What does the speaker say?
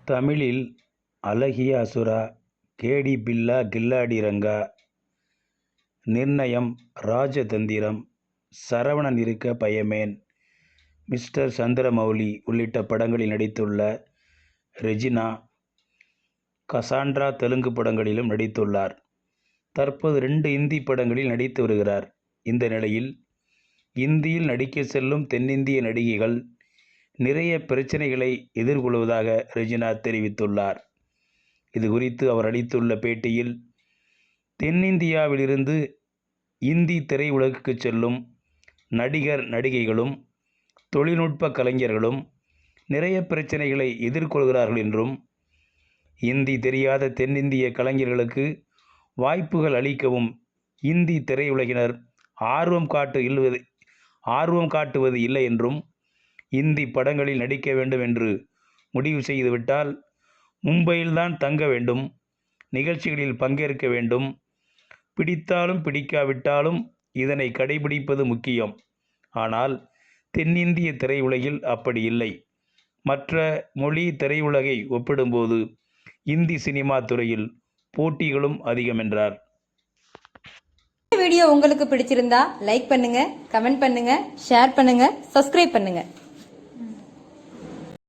தமிழில் அழகிய அசுரா, கேடி பில்லா கில்லாடி ரங்கா, நிர்ணயம், ராஜதந்திரம், சரவணன் இருக்க பயமேன், மிஸ்டர் சந்திரமௌலி உள்ளிட்ட படங்களில் நடித்துள்ள ரெஜினா, கசாண்ட்ரா தெலுங்கு படங்களிலும் நடித்துள்ளார். தற்போது 2 இந்தி படங்களில் நடித்து வருகிறார். இந்த நிலையில் இந்தியில் நடிக்க செல்லும் தென்னிந்திய நடிகைகள் நிறைய பிரச்சனைகளை எதிர்கொள்வதாக ரெஜினா தெரிவித்துள்ளார். இது குறித்து அவர் அளித்துள்ள பேட்டியில், தென்னிந்தியாவிலிருந்து இந்தி திரையுலகுக்கு செல்லும் நடிகர் நடிகைகளும் தொழில்நுட்ப கலைஞர்களும் நிறைய பிரச்சனைகளை எதிர்கொள்கிறார்கள் என்றும், இந்தி தெரியாத தென்னிந்திய கலைஞர்களுக்கு வாய்ப்புகள் அளிக்கவும் இந்தி திரையுலகினர் ஆர்வம் காட்டுவது இல்லை என்றும், இந்தி படங்களில் நடிக்க வேண்டும் என்று முடிவு செய்துவிட்டால் மும்பையில்தான் தங்க வேண்டும், நிகழ்ச்சிகளில் பங்கேற்க வேண்டும், பிடித்தாலும் பிடிக்காவிட்டாலும் இதனை கடைபிடிப்பது முக்கியம். ஆனால் தென்னிந்திய திரையுலகில் அப்படி இல்லை. மற்ற மொழி திரையுலகை ஒப்பிடும்போது இந்தி சினிமா துறையில் போட்டிகளும் அதிகம் என்றார். இந்த வீடியோ உங்களுக்கு பிடிச்சிருந்தா லைக் பண்ணுங்க, கமெண்ட் பண்ணுங்க, ஷேர் பண்ணுங்க, சப்ஸ்கிரைப் பண்ணுங்க.